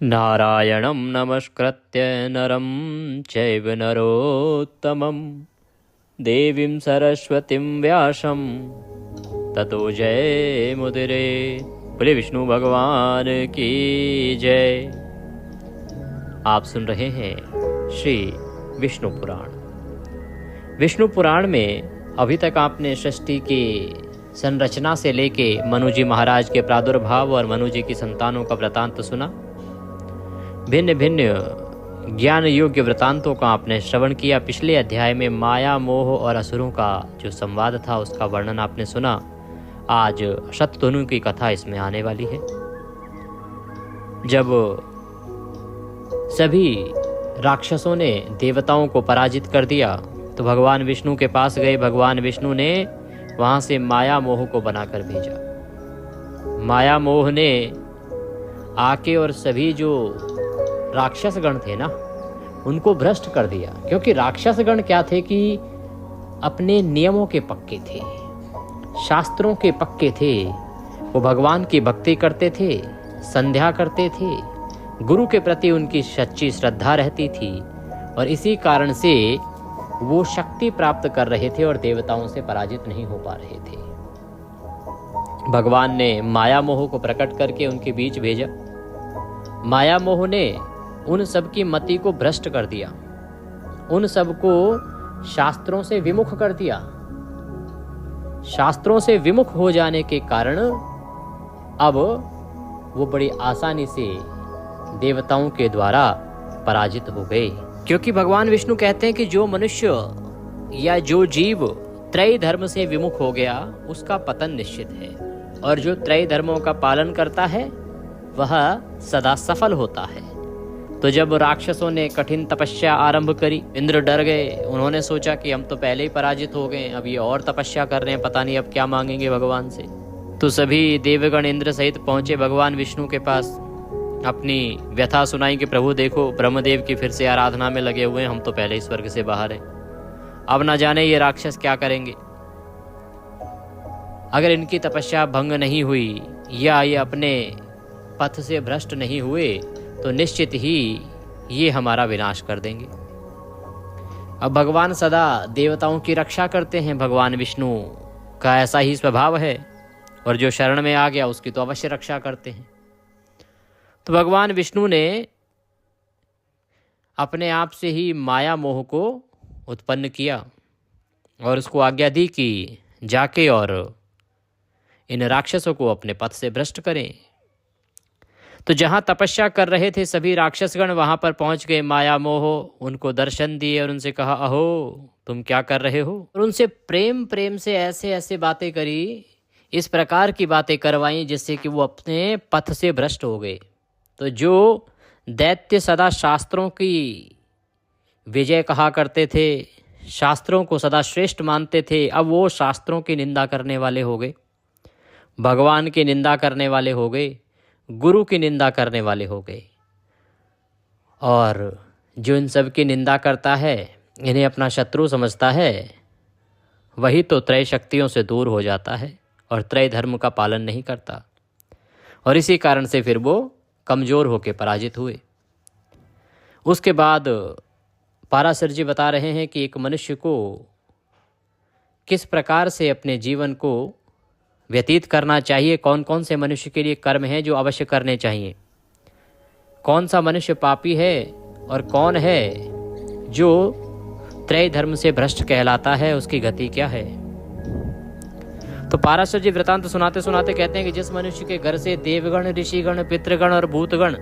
नारायणं नमस्कृत्य नरं चैव नरोत्तमं देवीं सरस्वतीं व्यासं ततो जयमुदीरे। बोले विष्णु भगवान की जय। आप सुन रहे हैं श्री विष्णु पुराण। विष्णु पुराण में अभी तक आपने सृष्टि की संरचना से लेके मनु जी महाराज के प्रादुर्भाव और मनु जी की संतानों का वृतांत सुना। भिन्न भिन्न ज्ञान योग्य वृतांतों का आपने श्रवण किया। पिछले अध्याय में माया, मोह और असुरों का जो संवाद था उसका वर्णन आपने सुना। आज शतधनु की कथा इसमें आने वाली है। जब सभी राक्षसों ने देवताओं को पराजित कर दिया तो भगवान विष्णु के पास गए। भगवान विष्णु ने वहां से माया मोह को बनाकर भेजा। माया मोह ने आके और सभी जो राक्षस गण थे ना उनको भ्रष्ट कर दिया। क्योंकि राक्षस गण क्या थे कि अपने नियमों के पक्के थे, शास्त्रों के पक्के थे। वो भगवान की भक्ति करते थे, संध्या करते थे, गुरु के प्रति उनकी सच्ची श्रद्धा रहती थी और इसी कारण से वो शक्ति प्राप्त कर रहे थे और देवताओं से पराजित नहीं हो पा रहे थे। भगवान ने माया मोह को प्रकट करके उनके बीच भेजा। माया मोह ने उन सब की मति को भ्रष्ट कर दिया, उन सबको शास्त्रों से विमुख कर दिया। शास्त्रों से विमुख हो जाने के कारण अब वो बड़ी आसानी से देवताओं के द्वारा पराजित हो गए। क्योंकि भगवान विष्णु कहते हैं कि जो मनुष्य या जो जीव त्रय धर्म से विमुख हो गया उसका पतन निश्चित है, और जो त्रय धर्मों का पालन करता है वह सदा सफल होता है। तो जब राक्षसों ने कठिन तपस्या आरंभ करी, इंद्र डर गए। उन्होंने सोचा कि हम तो पहले ही पराजित हो गए, अब ये और तपस्या कर रहे हैं, पता नहीं अब क्या मांगेंगे भगवान से। तो सभी देवगण इंद्र सहित पहुंचे भगवान विष्णु के पास, अपनी व्यथा सुनाई कि प्रभु देखो, ब्रह्मदेव की फिर से आराधना में लगे हुए हैं, हम तो पहले ही स्वर्ग से बाहर हैं, अब ना जाने ये राक्षस क्या करेंगे। अगर इनकी तपस्या भंग नहीं हुई या ये अपने पथ से भ्रष्ट नहीं हुए तो निश्चित ही ये हमारा विनाश कर देंगे। अब भगवान सदा देवताओं की रक्षा करते हैं, भगवान विष्णु का ऐसा ही स्वभाव है, और जो शरण में आ गया उसकी तो अवश्य रक्षा करते हैं। तो भगवान विष्णु ने अपने आप से ही माया मोह को उत्पन्न किया और उसको आज्ञा दी कि जाके और इन राक्षसों को अपने पथ से भ्रष्ट करें। तो जहां तपस्या कर रहे थे सभी राक्षसगण वहां पर पहुंच गए। माया मोह उनको दर्शन दिए और उनसे कहा, अहो तुम क्या कर रहे हो। और उनसे प्रेम से ऐसे ऐसे बातें करी, इस प्रकार की बातें करवाई जिससे कि वो अपने पथ से भ्रष्ट हो गए। तो जो दैत्य सदा शास्त्रों की विजय कहा करते थे, शास्त्रों को सदा श्रेष्ठ मानते थे, अब वो शास्त्रों की निंदा करने वाले हो गए, भगवान की निंदा करने वाले हो गए, गुरु की निंदा करने वाले हो गए। और जो इन सब की निंदा करता है, इन्हें अपना शत्रु समझता है, वही तो त्रय शक्तियों से दूर हो जाता है और त्रय धर्म का पालन नहीं करता, और इसी कारण से फिर वो कमज़ोर होकर पराजित हुए। उसके बाद पाराशर जी बता रहे हैं कि एक मनुष्य को किस प्रकार से अपने जीवन को व्यतीत करना चाहिए, कौन कौन से मनुष्य के लिए कर्म हैं जो अवश्य करने चाहिए, कौन सा मनुष्य पापी है और कौन है जो त्रय धर्म से भ्रष्ट कहलाता है, उसकी गति क्या है। तो पाराशर जी वृतांत सुनाते सुनाते कहते हैं कि जिस मनुष्य के घर से देवगण, ऋषिगण, पितृगण और भूतगण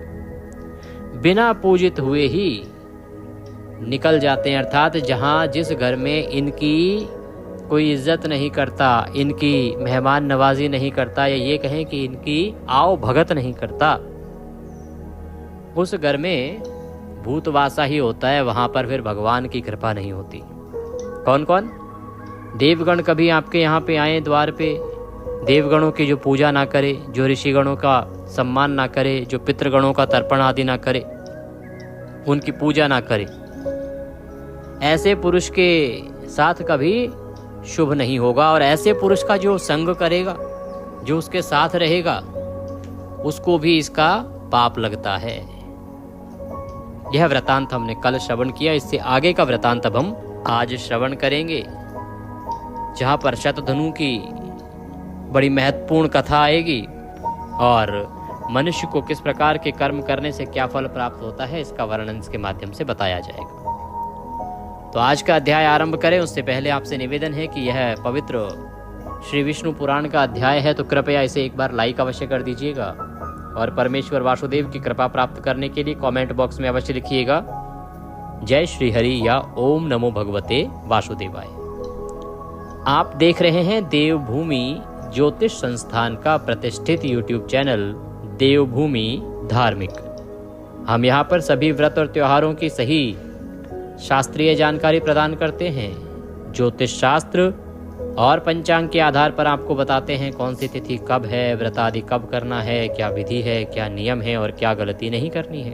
बिना पूजित हुए ही निकल जाते हैं, अर्थात जहां जिस घर में इनकी कोई इज्जत नहीं करता, इनकी मेहमान नवाजी नहीं करता, या ये कहें कि इनकी आओ भगत नहीं करता, उस घर में भूतवासा ही होता है, वहां पर फिर भगवान की कृपा नहीं होती। कौन कौन? देवगण कभी आपके यहाँ पे आए द्वार पे, देवगणों की जो पूजा ना करे, जो ऋषिगणों का सम्मान ना करे, जो पितृगणों का तर्पण आदि ना करे, उनकी पूजा ना करे, ऐसे पुरुष के साथ कभी शुभ नहीं होगा। और ऐसे पुरुष का जो संग करेगा, जो उसके साथ रहेगा, उसको भी इसका पाप लगता है। यह वृतांत हमने कल श्रवण किया। इससे आगे का वृतांत अब हम आज श्रवण करेंगे, जहाँ पर शतधनु की बड़ी महत्वपूर्ण कथा आएगी और मनुष्य को किस प्रकार के कर्म करने से क्या फल प्राप्त होता है, इसका वर्णन इसके माध्यम से बताया जाएगा। तो आज का अध्याय आरंभ करें उससे पहले आपसे निवेदन है कि यह पवित्र श्री विष्णु पुराण का अध्याय है, तो कृपया इसे एक बार लाइक अवश्य कर दीजिएगा और परमेश्वर वासुदेव की कृपा प्राप्त करने के लिए कमेंट बॉक्स में अवश्य लिखिएगा जय श्री हरि या ओम नमो भगवते वासुदेवाय। आप देख रहे हैं देवभूमि ज्योतिष संस्थान का प्रतिष्ठित YouTube चैनल देवभूमि धार्मिक। हम यहाँ पर सभी व्रत और त्योहारों की सही शास्त्रीय जानकारी प्रदान करते हैं। ज्योतिष शास्त्र और पंचांग के आधार पर आपको बताते हैं कौन सी तिथि कब है, व्रत आदि कब करना है, क्या विधि है, क्या नियम है और क्या गलती नहीं करनी है।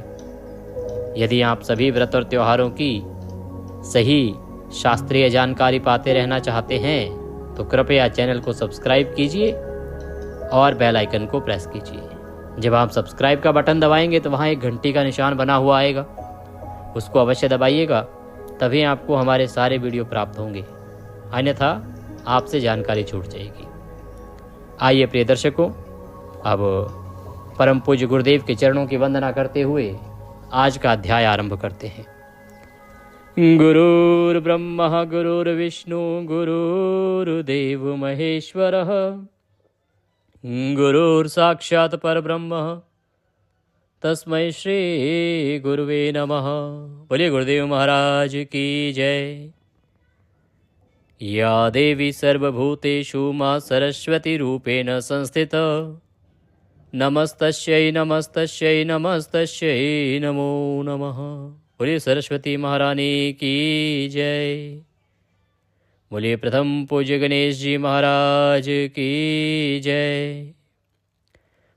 यदि आप सभी व्रत और त्योहारों की सही शास्त्रीय जानकारी पाते रहना चाहते हैं तो कृपया चैनल को सब्सक्राइब कीजिए और बेल आइकन को प्रेस कीजिए। जब आप सब्सक्राइब का बटन दबाएंगे तो वहाँ एक घंटी का निशान बना हुआ आएगा, उसको अवश्य दबाइएगा, तभी आपको हमारे सारे वीडियो प्राप्त होंगे, अन्यथा आपसे जानकारी छूट जाएगी। आइए प्रिय दर्शकों, अब परम पूज्य गुरुदेव के चरणों की वंदना करते हुए आज का अध्याय आरंभ करते हैं। गुरुर्ब्रह्मा गुरुर्विष्णु गुरुर्देव महेश्वरः गुरुर्साक्षात् परब्रह्म तस्मै श्री गुरुवे नमः। बोलिए गुरुदेव महाराज की जय। या देवी सर्वभूतेषु मां सरस्वती रूपेण संस्थिता नमस्तस्यै नमस्तस्यै नमस्तस्यै नमो नमः। बोलिए सरस्वती महारानी की जय। बोलिए प्रथम पूज्य गणेश जी महाराज की जय।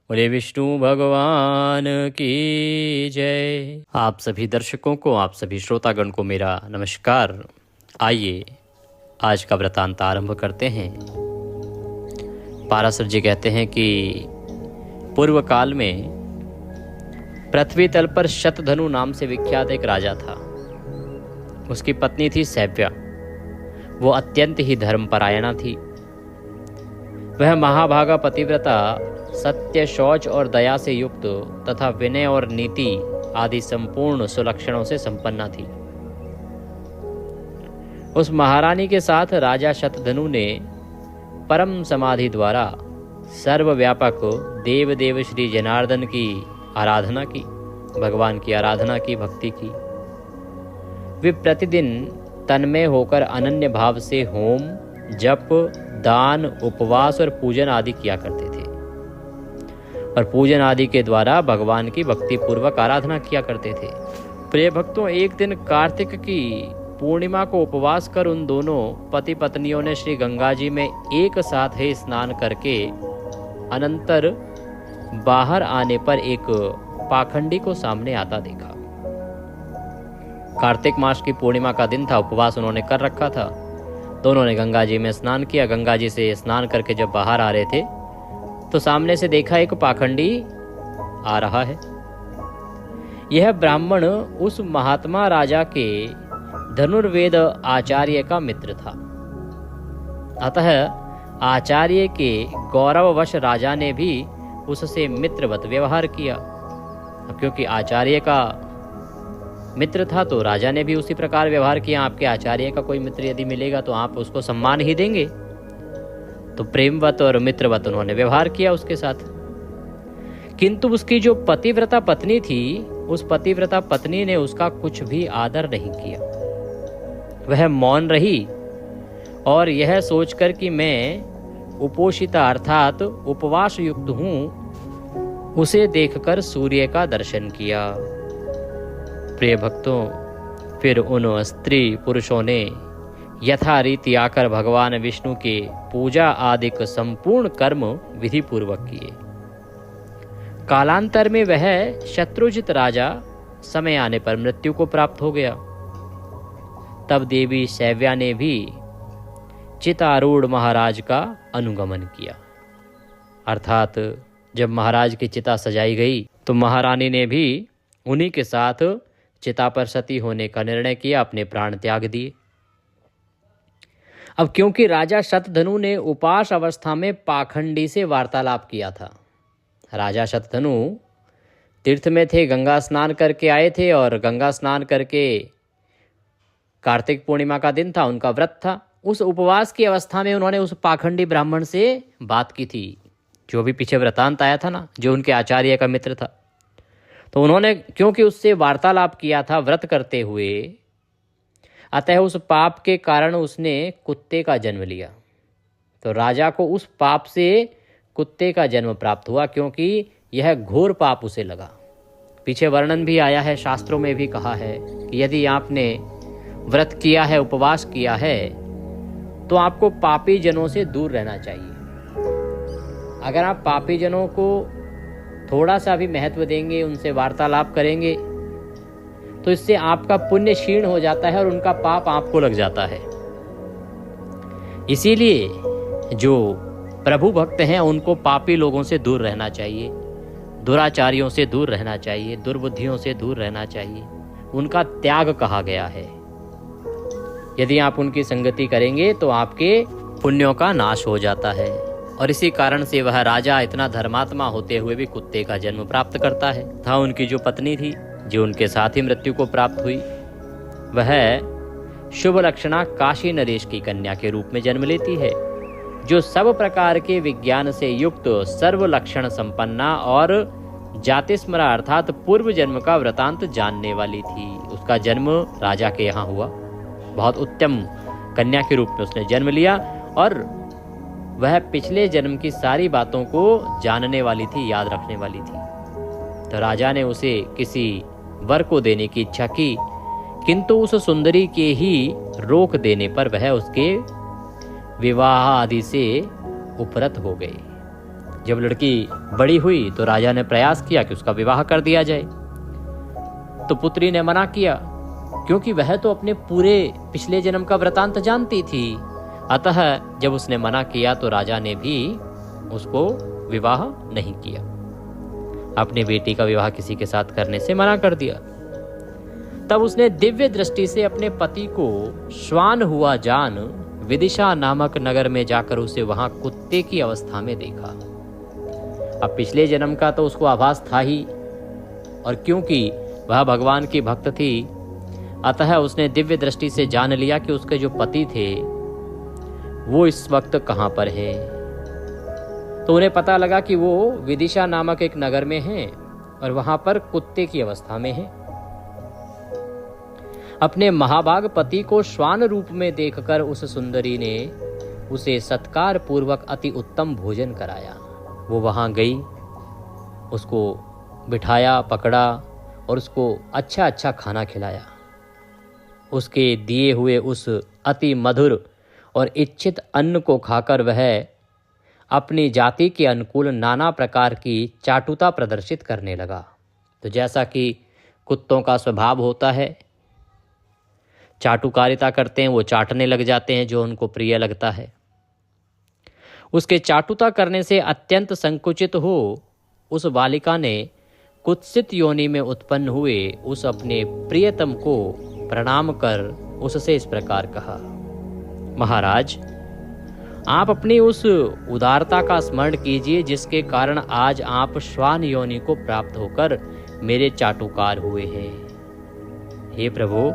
बोलिए विष्णु भगवान की जय। आप सभी दर्शकों को, आप सभी श्रोतागण को मेरा नमस्कार। आइए आज का वृतांत आरंभ करते हैं। पाराशर जी कहते हैं कि पूर्व काल में पृथ्वी तल पर शतधनु नाम से विख्यात एक राजा था। उसकी पत्नी थी सैव्या। वो अत्यंत ही धर्मपरायणा थी। वह महाभागा पतिव्रता, सत्य, शौच और दया से युक्त तथा विनय और नीति आदि संपूर्ण सुलक्षणों से संपन्ना थी। उस महारानी के साथ राजा शतधनु ने परम समाधि द्वारा सर्वव्यापक देव श्री जनार्दन की आराधना की, भगवान की आराधना की, भक्ति की। वे प्रतिदिन तन्मय होकर अनन्य भाव से होम, जप, दान, उपवास और पूजन आदि किया करते थे और पूजन आदि के द्वारा भगवान की भक्ति पूर्वक आराधना किया करते थे। प्रिय भक्तों, एक दिन कार्तिक की पूर्णिमा को उपवास कर उन दोनों पति पत्नियों ने श्री गंगा जी में एक साथ ही स्नान करके अनंतर बाहर आने पर एक पाखंडी को सामने आता देखा। कार्तिक मास की पूर्णिमा का दिन था, उपवास उन्होंने कर रखा था। तो उन्होंने गंगा जी में स्नान किया। गंगा जी से स्नान करके जब बाहर आ रहे थे तो सामने से देखा एक पाखंडी आ रहा है। यह ब्राह्मण उस महात्मा राजा के धनुर्वेद आचार्य का मित्र था। अतः आचार्य के गौरववश राजा ने भी उससे मित्रवत व्यवहार किया। क्योंकि आचार्य का मित्र था तो राजा ने भी उसी प्रकार व्यवहार किया। आपके आचार्य का कोई मित्र यदि मिलेगा तो आप उसको सम्मान ही देंगे। तो प्रेमवत और मित्रवत उन्होंने व्यवहार किया उसके साथ। किंतु उसकी जो पतिव्रता पत्नी थी, उस पतिव्रता पत्नी ने उसका कुछ भी आदर नहीं किया। वह मौन रही और यह सोचकर कि मैं उपोषिता अर्थात उपवास युक्त हूं, उसे देखकर सूर्य का दर्शन किया। प्रिय भक्तों, फिर उन स्त्री पुरुषों ने यथारीति आकर भगवान विष्णु के पूजा आदि संपूर्ण कर्म विधि पूर्वक किए। कालांतर में वह शत्रुजित राजा समय आने पर मृत्यु को प्राप्त हो गया। तब देवी सैव्या ने भी चितारूढ़ महाराज का अनुगमन किया। अर्थात जब महाराज की चिता सजाई गई तो महारानी ने भी उन्हीं के साथ चिता पर सती होने का निर्णय किया, अपने प्राण त्याग दिए। अब क्योंकि राजा शतधनु ने उपास अवस्था में पाखंडी से वार्तालाप किया था। राजा शतधनु तीर्थ में थे, गंगा स्नान करके आए थे, और गंगा स्नान करके कार्तिक पूर्णिमा का दिन था, उनका व्रत था। उस उपवास की अवस्था में उन्होंने उस पाखंडी ब्राह्मण से बात की थी, जो भी पीछे वृतांत आया था ना, जो उनके आचार्य का मित्र था। तो उन्होंने क्योंकि उससे वार्तालाप किया था व्रत करते हुए, अतः उस पाप के कारण उसने कुत्ते का जन्म लिया। तो राजा को उस पाप से कुत्ते का जन्म प्राप्त हुआ, क्योंकि यह घोर पाप उसे लगा। पीछे वर्णन भी आया है, शास्त्रों में भी कहा है कि यदि आपने व्रत किया है, उपवास किया है, तो आपको पापी जनों से दूर रहना चाहिए। अगर आप पापी जनों को थोड़ा सा भी महत्व देंगे, उनसे वार्तालाप करेंगे, तो इससे आपका पुण्य क्षीण हो जाता है और उनका पाप आपको लग जाता है। इसीलिए जो प्रभु भक्त हैं उनको पापी लोगों से दूर रहना चाहिए, दुराचारियों से दूर रहना चाहिए, दुर्बुद्धियों से दूर रहना चाहिए। उनका त्याग कहा गया है। यदि आप उनकी संगति करेंगे तो आपके पुण्यों का नाश हो जाता है। और इसी कारण से वह राजा इतना धर्मात्मा होते हुए भी कुत्ते का जन्म प्राप्त करता है। था उनकी जो पत्नी थी, जो उनके साथ ही मृत्यु को प्राप्त हुई, वह शुभ लक्षणा काशी नरेश की कन्या के रूप में जन्म लेती है, जो सब प्रकार के विज्ञान से युक्त, सर्व लक्षण संपन्ना और जातिस्मरा अर्थात पूर्व जन्म का वृतांत जानने वाली थी। उसका जन्म राजा के यहाँ हुआ। बहुत उत्तम कन्या के रूप में उसने जन्म लिया, और वह पिछले जन्म की सारी बातों को जानने वाली थी, याद रखने वाली थी। तो राजा ने उसे किसी वर को देने की इच्छा की, किंतु उस सुंदरी के ही रोक देने पर वह उसके विवाह आदि से उपरत हो गई। जब लड़की बड़ी हुई तो राजा ने प्रयास किया कि उसका विवाह कर दिया जाए, तो पुत्री ने मना किया, क्योंकि वह तो अपने पूरे पिछले जन्म का वृतांत जानती थी। अतः जब उसने मना किया तो राजा ने भी उसको विवाह नहीं किया, अपनी बेटी का विवाह किसी के साथ करने से मना कर दिया। तब उसने दिव्य दृष्टि से अपने पति को श्वान हुआ जान विदिशा नामक नगर में जाकर उसे वहां कुत्ते की अवस्था में देखा। अब पिछले जन्म का तो उसको आभास था ही, और क्योंकि वह भगवान की भक्त थी, अतः उसने दिव्य दृष्टि से जान लिया कि उसके जो पति थे वो इस वक्त कहाँ पर है। तो उन्हें पता लगा कि वो विदिशा नामक एक नगर में हैं और वहां पर कुत्ते की अवस्था में हैं। अपने महाभाग पति को श्वान रूप में देखकर उस सुंदरी ने उसे सत्कार पूर्वक अति उत्तम भोजन कराया। वो वहां गई, उसको बिठाया, पकड़ा और उसको अच्छा अच्छा खाना खिलाया। उसके दिए हुए उस अति मधुर और इच्छित अन्न को खाकर वह अपनी जाति के अनुकूल नाना प्रकार की चाटुता प्रदर्शित करने लगा। तो जैसा कि कुत्तों का स्वभाव होता है, चाटुकारिता करते हैं, वो चाटने लग जाते हैं जो उनको प्रिय लगता है। उसके चाटुता करने से अत्यंत संकुचित हो उस बालिका ने कुत्सित योनि में उत्पन्न हुए उस अपने प्रियतम को प्रणाम कर उससे इस प्रकार कहा, महाराज, आप अपनी उस उदारता का स्मरण कीजिए जिसके कारण आज आप श्वान योनि को प्राप्त होकर मेरे चाटुकार हुए हैं। हे प्रभु,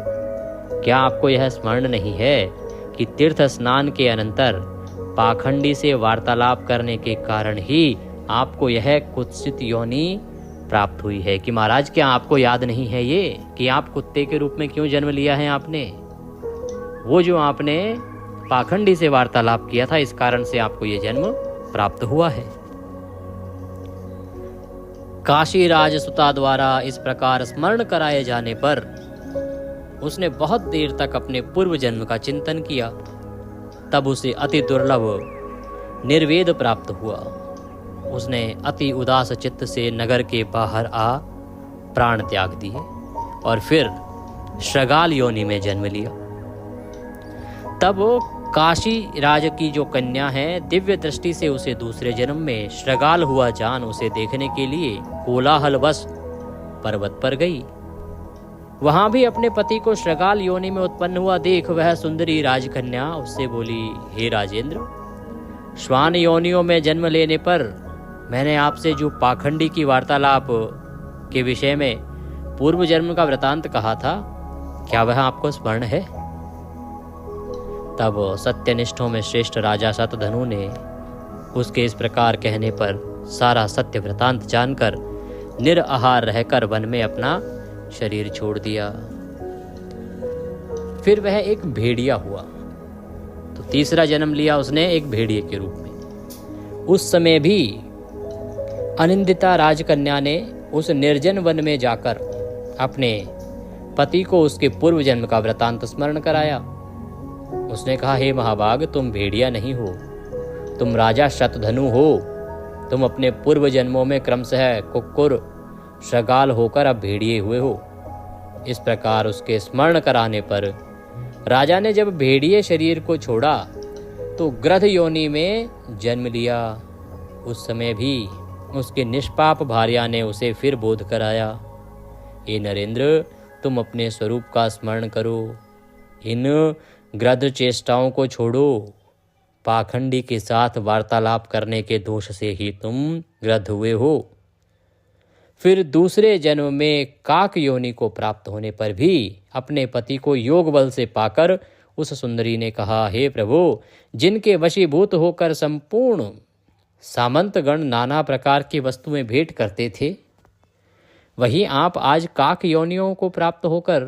क्या आपको यह स्मरण नहीं है कि तीर्थ स्नान के अनंतर पाखंडी से वार्तालाप करने के कारण ही आपको यह कुत्सित योनि प्राप्त हुई है? कि महाराज, क्या आपको याद नहीं है ये कि आप कुत्ते के रूप में क्यों जन्म लिया है आपने? वो जो आपने पाखंडी से वार्तालाप किया था, इस कारण से आपको ये जन्म प्राप्त हुआ है। काशी राजसुता द्वारा इस प्रकार स्मरण कराए जाने पर उसने बहुत देर तक अपने पूर्व जन्म का चिंतन किया। तब उसे अति दुर्लभ निर्वेद प्राप्त हुआ। उसने अति उदास चित्त से नगर के बाहर आ प्राण त्याग दिए और फिर श्रगाल योनि में जन्म लिया। तब काशी राज की जो कन्या है, दिव्य दृष्टि से उसे दूसरे जन्म में श्रगाल हुआ जान उसे देखने के लिए कोलाहलवश पर्वत पर गई। वहां भी अपने पति को श्रगाल योनि में उत्पन्न हुआ देख वह सुंदरी राजकन्या उससे बोली, हे राजेंद्र, श्वान योनियों में जन्म लेने पर मैंने आपसे जो पाखंडी की वार्तालाप के विषय में पूर्व जन्म का वृतांत कहा था, क्या वह आपको स्मरण है? तब सत्यनिष्ठों में श्रेष्ठ राजा शतधनु ने उसके इस प्रकार कहने पर सारा सत्य वृतांत जानकर निराहार रहकर वन में अपना शरीर छोड़ दिया। फिर वह एक भेड़िया हुआ, तो तीसरा जन्म लिया उसने एक भेड़िए के रूप में। उस समय भी अनिंदिता राजकन्या ने उस निर्जन वन में जाकर अपने पति को उसके पूर्व जन्म का वृतांत स्मरण कराया। उसने कहा, हे महाभाग, तुम भेड़िया नहीं हो, तुम राजा शतधनु हो। तुम अपने पूर्व जन्मों में क्रमशः कुक्कुर श्रगाल होकर अब भेड़िए हुए हो। इस प्रकार उसके स्मरण कराने पर राजा ने जब भेड़िए शरीर को छोड़ा तो गृध योनि में जन्म लिया। उस समय भी उसके निष्पाप भार्या ने उसे फिर बोध कराया, हे नरेंद्र, तुम अपने स्वरूप का स्मरण करो, इन गृध चेष्टाओं को छोड़ो। पाखंडी के साथ वार्तालाप करने के दोष से ही तुम गृध हुए हो। फिर दूसरे जन्म में काक योनि को प्राप्त होने पर भी अपने पति को योग बल से पाकर उस सुंदरी ने कहा, हे प्रभु, जिनके वशीभूत होकर संपूर्ण सामंतगण नाना प्रकार की वस्तुएं भेंट करते थे, वही आप आज काक योनियों को प्राप्त होकर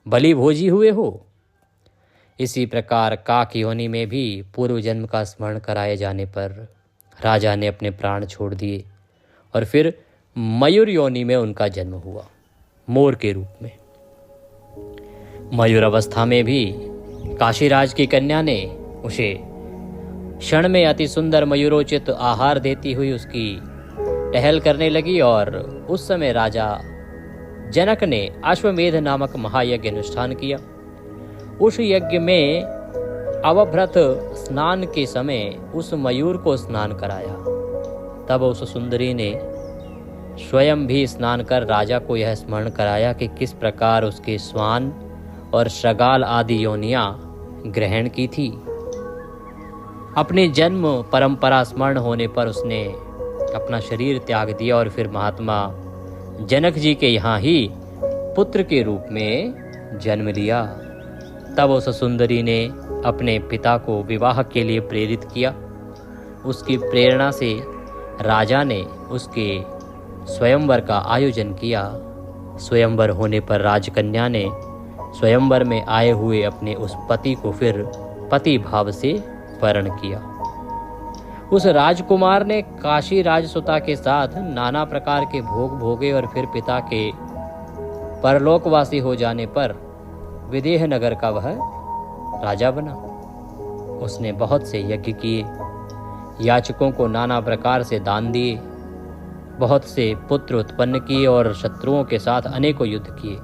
बलि भोजी हुए हो। इसी प्रकार काक योनि में भी पूर्व जन्म का स्मरण कराए जाने पर राजा ने अपने प्राण छोड़ दिए और फिर मयूर योनि में उनका जन्म हुआ, मोर के रूप में। मयूर अवस्था में भी काशीराज की कन्या ने उसे क्षण में अति सुंदर मयूरोचित आहार देती हुई उसकी टहल करने लगी और उस समय राजा जनक ने अश्वमेध नामक महायज्ञ अनुष्ठान किया। उस यज्ञ में अवभ्रत स्नान के समय उस मयूर को स्नान कराया। तब उस सुंदरी ने स्वयं भी स्नान कर राजा को यह स्मरण कराया कि किस प्रकार उसके स्वान और श्रगाल आदि योनियां ग्रहण की थी। अपने जन्म परंपरा स्मरण होने पर उसने अपना शरीर त्याग दिया और फिर महात्मा जनक जी के यहाँ ही पुत्र के रूप में जन्म लिया। तब उस सुंदरी ने अपने पिता को विवाह के लिए प्रेरित किया। उसकी प्रेरणा से राजा ने उसके स्वयंवर का आयोजन किया। स्वयंवर होने पर राजकन्या ने स्वयंवर में आए हुए अपने उस पति को फिर पति भाव से वरण किया। उस राजकुमार ने काशी राजसुता के साथ नाना प्रकार के भोग भोगे और फिर पिता के परलोकवासी हो जाने पर विदेह नगर का वह राजा बना। उसने बहुत से यज्ञ किए, याचकों को नाना प्रकार से दान दिए, बहुत से पुत्र उत्पन्न किए और शत्रुओं के साथ अनेकों युद्ध किए।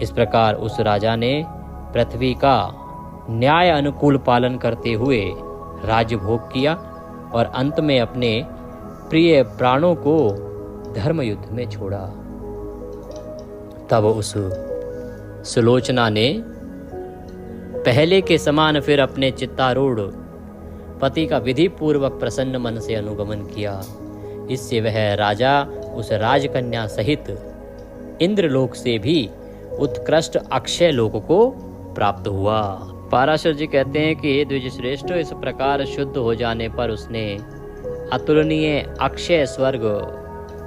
इस प्रकार उस राजा ने पृथ्वी का न्याय अनुकूल पालन करते हुए राज्य भोग किया और अंत में अपने प्रिय प्राणों को धर्म युद्ध में छोड़ा। तब उस सुलोचना ने पहले के समान फिर अपने चित्तारूढ़ पति का विधि पूर्वक प्रसन्न मन से अनुगमन किया। इससे वह राजा उस राजकन्या सहित इंद्रलोक से भी उत्कृष्ट अक्षय लोक को प्राप्त हुआ। पाराशर जी कहते हैं कि हे द्विज श्रेष्ठ, इस प्रकार शुद्ध हो जाने पर उसने अतुलनीय अक्षय स्वर्ग,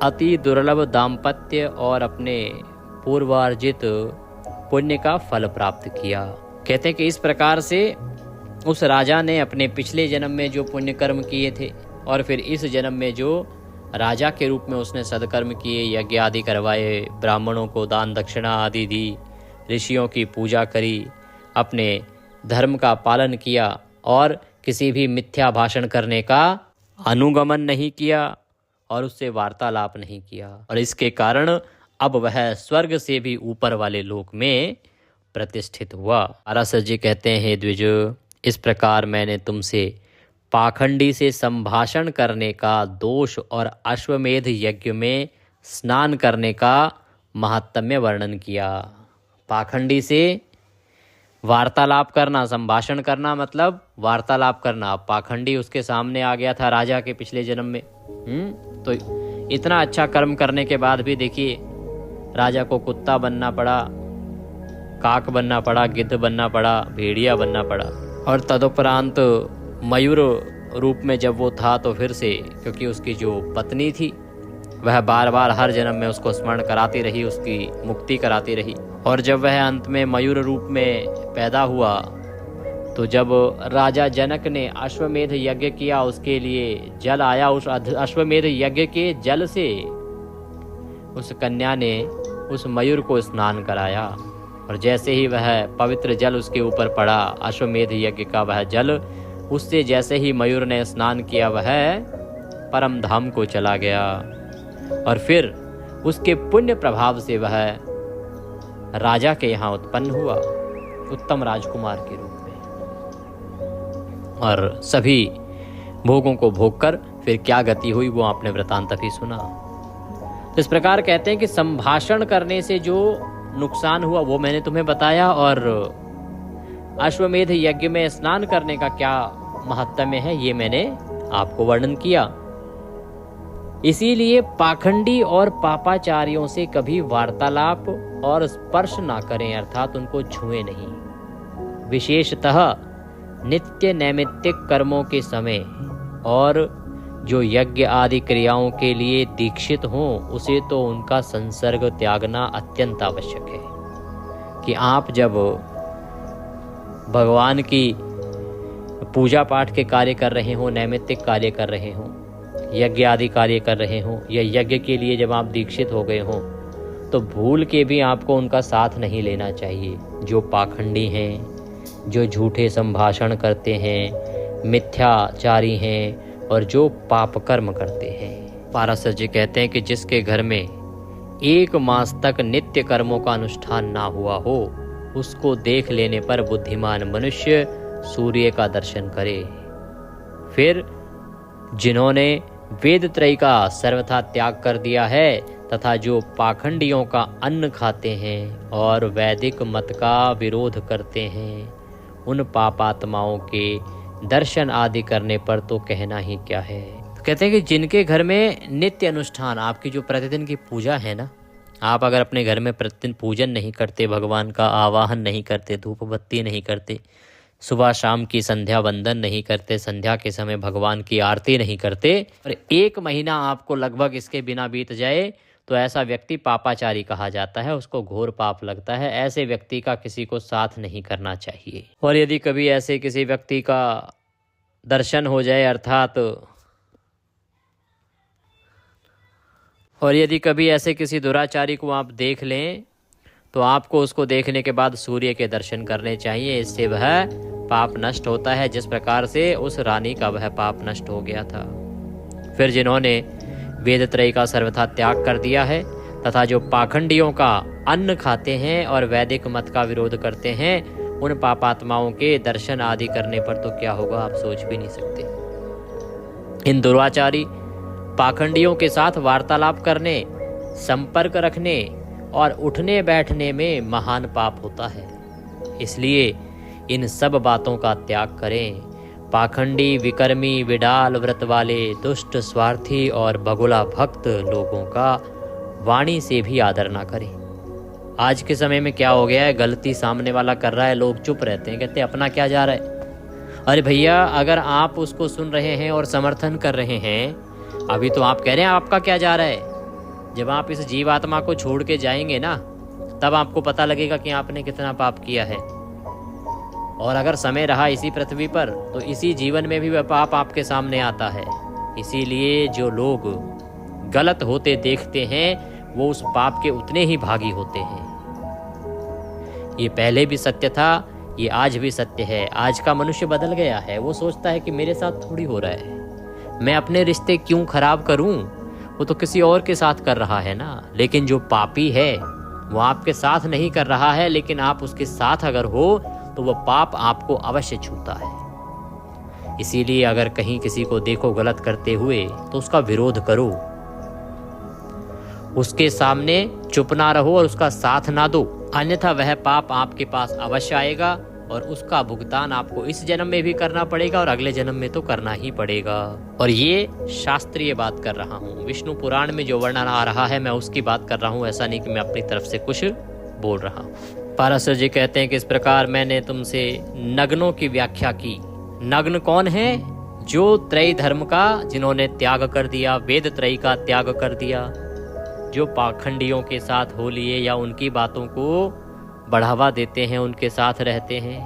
अति दुर्लभ दाम्पत्य और अपने पूर्वार्जित पुण्य का फल प्राप्त किया। कहते हैं कि इस प्रकार से उस राजा ने अपने पिछले जन्म में जो पुण्य कर्म किए थे और फिर इस जन्म में जो राजा के रूप में उसने सदकर्म किए, यज्ञ आदि करवाए, ब्राह्मणों को दान दक्षिणा आदि दी, ऋषियों की पूजा करी, अपने धर्म का पालन किया और किसी भी मिथ्या भाषण करने का अनुगमन नहीं किया और उससे वार्तालाप नहीं किया, और इसके कारण अब वह स्वर्ग से भी ऊपर वाले लोक में प्रतिष्ठित हुआ। पाराशर जी कहते हैं, हे द्विज, इस प्रकार मैंने तुमसे पाखंडी से संभाषण करने का दोष और अश्वमेध यज्ञ में स्नान करने का महात्म्य वर्णन किया। पाखंडी से वार्तालाप करना, संभाषण करना मतलब वार्तालाप करना। पाखंडी उसके सामने आ गया था राजा के पिछले जन्म में। तो इतना अच्छा कर्म करने के बाद भी देखिए राजा को कुत्ता बनना पड़ा, काक बनना पड़ा, गिद्ध बनना पड़ा, भेड़िया बनना पड़ा। और तदुपरांत मयूर रूप में जब वो था तो फिर से, क्योंकि उसकी जो पत्नी थी वह बार बार हर जन्म में उसको स्मरण कराती रही, उसकी मुक्ति कराती रही। और जब वह अंत में मयूर रूप में पैदा हुआ तो जब राजा जनक ने अश्वमेध यज्ञ किया, उसके लिए जल आया, उस अश्वमेध यज्ञ के जल से उस कन्या ने उस मयूर को स्नान कराया। और जैसे ही वह पवित्र जल उसके ऊपर पड़ा, अश्वमेध यज्ञ का वह जल, उससे जैसे ही मयूर ने स्नान किया वह परम धाम को चला गया। और फिर उसके पुण्य प्रभाव से वह राजा के यहाँ उत्पन्न हुआ, उत्तम राजकुमार के रूप में। और सभी भोगों को भोगकर फिर क्या गति हुई वो आपने वृतांत अभी सुना। तो इस प्रकार कहते हैं कि संभाषण करने से जो नुकसान हुआ वो मैंने तुम्हें बताया, और अश्वमेध यज्ञ में स्नान करने का क्या महत्त्व है ये मैंने आपको वर्णन किया। इसीलिए पाखंडी और पापाचारियों से कभी वार्तालाप और स्पर्श ना करें, अर्थात उनको छुएं नहीं। विशेषतः नित्य नैमित्तिक कर्मों के समय और जो यज्ञ आदि क्रियाओं के लिए दीक्षित हों, उसे तो उनका संसर्ग त्यागना अत्यंत आवश्यक है। कि आप जब भगवान की पूजा पाठ के कार्य कर रहे हों, नैमित्तिक कार्य कर रहे हों, यज्ञ आदि कार्य कर रहे हों, या यज्ञ के लिए जब आप दीक्षित हो गए हों, तो भूल के भी आपको उनका साथ नहीं लेना चाहिए। जो पाखंडी हैं, जो झूठे संभाषण करते हैं, मिथ्याचारी हैं और जो पाप कर्म करते हैं। पाराशर जी कहते हैं कि जिसके घर में 1 मास तक नित्य कर्मों का अनुष्ठान ना हुआ हो, उसको देख लेने पर बुद्धिमान मनुष्य सूर्य का दर्शन करे। फिर जिन्होंने वेद त्रयी का सर्वथा त्याग कर दिया है तथा जो पाखंडियों का अन्न खाते हैं और वैदिक मत का विरोध करते हैं, उन पापात्माओं के दर्शन आदि करने पर तो कहना ही क्या है। तो कहते हैं कि जिनके घर में नित्य अनुष्ठान, आपकी जो प्रतिदिन की पूजा है ना, आप अगर अपने घर में प्रतिदिन पूजन नहीं करते, भगवान का आवाहन नहीं करते, धूप बत्ती नहीं करते, सुबह शाम की संध्या वंदन नहीं करते, संध्या के समय भगवान की आरती नहीं करते, और 1 महीना आपको लगभग इसके बिना बीत जाए, तो ऐसा व्यक्ति पापाचारी कहा जाता है, उसको घोर पाप लगता है। ऐसे व्यक्ति का किसी को साथ नहीं करना चाहिए। और यदि कभी ऐसे किसी व्यक्ति का दर्शन हो जाए, अर्थात और यदि कभी ऐसे किसी दुराचारी को आप देख लें, तो आपको उसको देखने के बाद सूर्य के दर्शन करने चाहिए। इससे वह पाप नष्ट होता है, जिस प्रकार से उस रानी का वह पाप नष्ट हो गया था। फिर जिन्होंने वेद त्रयी का सर्वथा त्याग कर दिया है तथा जो पाखंडियों का अन्न खाते हैं और वैदिक मत का विरोध करते हैं, उन पापात्माओं के दर्शन आदि करने पर तो क्या होगा आप सोच भी नहीं सकते। इन दुराचारी पाखंडियों के साथ वार्तालाप करने, संपर्क रखने और उठने बैठने में महान पाप होता है। इसलिए इन सब बातों का त्याग करें। पाखंडी, विकर्मी, विडाल व्रत वाले, दुष्ट, स्वार्थी और बगुला भक्त लोगों का वाणी से भी आदर ना करें। आज के समय में क्या हो गया है, गलती सामने वाला कर रहा है, लोग चुप रहते हैं, कहते हैं अपना क्या जा रहा है। अरे भैया, अगर आप उसको सुन रहे हैं और समर्थन कर रहे हैं, अभी तो आप कह रहे हैं आपका क्या जा रहा है। जब आप इस जीवात्मा को छोड़ के जाएंगे ना, तब आपको पता लगेगा कि आपने कितना पाप किया है। और अगर समय रहा इसी पृथ्वी पर, तो इसी जीवन में भी वह पाप आपके सामने आता है। इसीलिए जो लोग गलत होते देखते हैं, वो उस पाप के उतने ही भागी होते हैं। ये पहले भी सत्य था, ये आज भी सत्य है। आज का मनुष्य बदल गया है। वो सोचता है कि मेरे साथ थोड़ी हो रहा है, मैं अपने रिश्ते क्यों खराब करूं, वो तो किसी और के साथ कर रहा है ना। लेकिन जो पापी है वो आपके साथ नहीं कर रहा है, लेकिन आप उसके साथ अगर हो तो वह पाप आपको अवश्य छूता है। इसीलिए अगर कहीं किसी को देखो गलत करते हुए, तो उसका विरोध करो, उसके सामने चुप ना रहो और उसका साथ ना दो, अन्यथा वह पाप आपके पास अवश्य आएगा और उसका भुगतान आपको इस जन्म में भी करना पड़ेगा और अगले जन्म में तो करना ही पड़ेगा। और ये शास्त्रीय बात कर रहा हूँ, विष्णु पुराण में जो वर्णन आ रहा है मैं उसकी बात कर रहा हूँ, ऐसा नहीं कि मैं अपनी तरफ से कुछ बोल रहा हूँ। पाराशर जी कहते हैं कि इस प्रकार मैंने तुमसे नग्नों की व्याख्या की। नग्न कौन है? जो त्रय धर्म का जिन्होंने त्याग कर दिया, वेद त्रय का त्याग कर दिया, जो पाखंडियों के साथ हो लिए या उनकी बातों को बढ़ावा देते हैं, उनके साथ रहते हैं,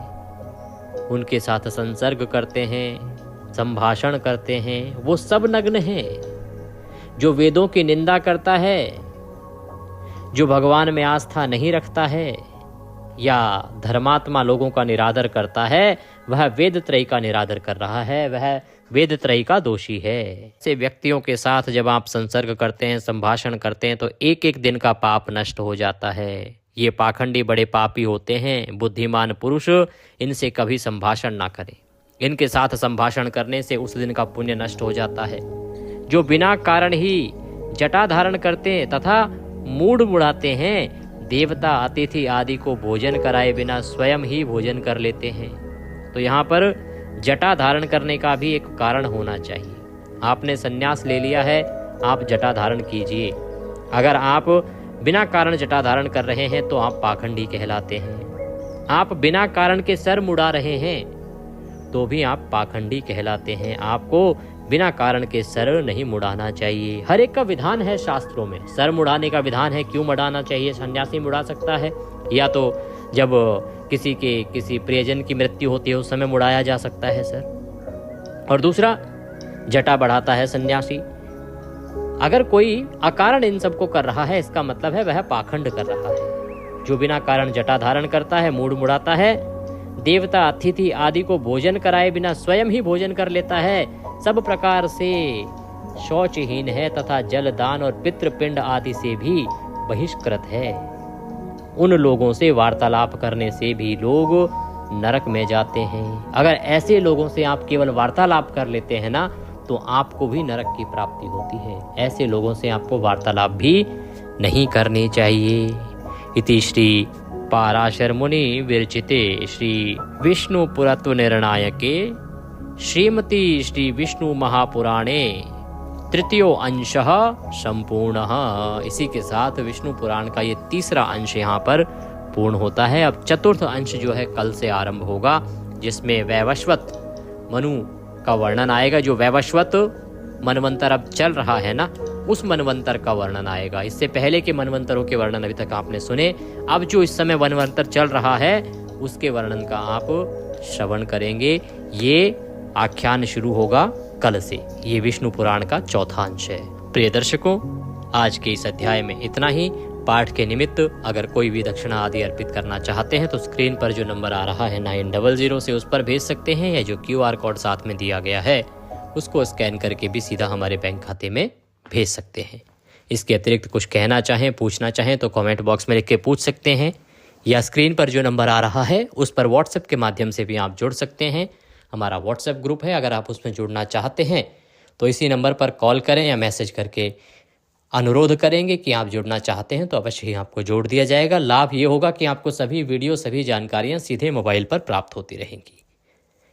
उनके साथ संसर्ग करते हैं, संभाषण करते हैं, वो सब नग्न हैं। जो वेदों की निंदा करता है, जो भगवान में आस्था नहीं रखता है या धर्मात्मा लोगों का निरादर करता है, वह वेद त्रय का निरादर कर रहा है, वह वेद त्रय का दोषी है। ऐसे व्यक्तियों के साथ जब आप संसर्ग करते हैं, संभाषण करते हैं, तो एक एक दिन का पाप नष्ट हो जाता है। ये पाखंडी बड़े पापी होते हैं। बुद्धिमान पुरुष इनसे कभी संभाषण ना करें। इनके साथ संभाषण करने से उस दिन का पुण्य नष्ट हो जाता है। जो बिना कारण ही जटा धारण करते हैं तथा मूड मुड़ाते हैं, देवता अतिथि आदि को भोजन कराए बिना स्वयं ही भोजन कर लेते हैं। तो यहाँ पर जटा धारण करने का भी एक कारण होना चाहिए। आपने संन्यास ले लिया है, आप जटा धारण कीजिए। अगर आप बिना कारण जटा धारण कर रहे हैं तो आप पाखंडी कहलाते हैं। आप बिना कारण के सर मुड़ा रहे हैं तो भी आप पाखंडी कहलाते हैं। आपको बिना कारण के सर नहीं मुड़ाना चाहिए। हर एक का विधान है शास्त्रों में, सर मुड़ाने का विधान है। क्यों मुड़ाना चाहिए? सन्यासी मुड़ा सकता है, या तो जब किसी प्रियजन की मृत्यु होती है उस समय मुड़ाया जा सकता है सर। और दूसरा, जटा बढ़ाता है सन्यासी। अगर कोई अकारण इन सबको कर रहा है, इसका मतलब है वह पाखंड कर रहा है। जो बिना कारण जटा धारण करता है, मूड मुड़ाता है, देवता अतिथि आदि को भोजन कराए बिना स्वयं ही भोजन कर लेता है, सब प्रकार से शौचहीन है तथा जल दान और पितृपिंड आदि से भी बहिष्कृत है। उन लोगों से वार्तालाप करने से भी लोग नरक में जाते हैं। अगर ऐसे लोगों से आप केवल वार्तालाप कर लेते हैं ना, तो आपको भी नरक की प्राप्ति होती है। ऐसे लोगों से आपको वार्तालाप भी नहीं करनी चाहिए। इति श्री पाराशर मुनि विरचिते श्री विष्णु पुरत्व निर्णायके श्रीमती श्री विष्णु महापुराणे तृतीयो अंशः संपूर्णः। इसी के साथ विष्णु पुराण का ये तीसरा अंश यहाँ पर पूर्ण होता है। अब चतुर्थ अंश जो है कल से आरंभ होगा, जिसमें वैवस्वत मनु का वर्णन आएगा। जो वैवस्वत मनवंतर अब चल रहा है ना, उस मनवंतर का वर्णन आएगा। इससे पहले के मनवंतरों के वर्णन अभी तक आपने सुने। अब जो इस समय मनवंतर चल रहा है उसके वर्णन का आप श्रवण करेंगे। ये आख्यान शुरू होगा कल से। ये विष्णु पुराण का चौथा अंश है। प्रिय दर्शकों, आज के इस अध्याय में इतना ही। पाठ के निमित्त अगर कोई भी दक्षिणा आदि अर्पित करना चाहते हैं तो स्क्रीन पर जो नंबर आ रहा है 900 से उस पर भेज सकते हैं, या जो QR कोड साथ में दिया गया है उसको स्कैन करके भी सीधा हमारे बैंक खाते में भेज सकते हैं। इसके अतिरिक्त कुछ कहना चाहें, पूछना चाहें तो कमेंट बॉक्स में लिख के पूछ सकते हैं, या स्क्रीन पर जो नंबर आ रहा है उस पर व्हाट्सएप के माध्यम से भी आप जुड़ सकते हैं। हमारा व्हाट्सएप ग्रुप है, अगर आप उसमें जुड़ना चाहते हैं तो इसी नंबर पर कॉल करें या मैसेज करके अनुरोध करेंगे कि आप जुड़ना चाहते हैं, तो अवश्य ही आपको जोड़ दिया जाएगा। लाभ ये होगा कि आपको सभी वीडियो, सभी जानकारियां सीधे मोबाइल पर प्राप्त होती रहेंगी।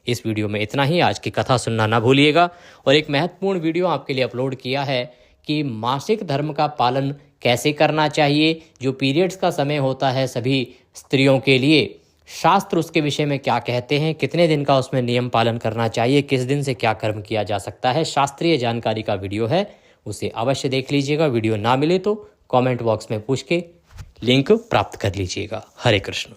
इस वीडियो में इतना ही। आज की कथा सुनना ना भूलिएगा। और एक महत्वपूर्ण वीडियो आपके लिए अपलोड किया है कि मासिक धर्म का पालन कैसे करना चाहिए। जो पीरियड्स का समय होता है सभी स्त्रियों के लिए, शास्त्र उसके विषय में क्या कहते हैं, कितने दिन का उसमें नियम पालन करना चाहिए, किस दिन से क्या कर्म किया जा सकता है, शास्त्रीय जानकारी का वीडियो है, उसे अवश्य देख लीजिएगा। वीडियो ना मिले तो कमेंट बॉक्स में पूछ के लिंक प्राप्त कर लीजिएगा। हरे कृष्ण।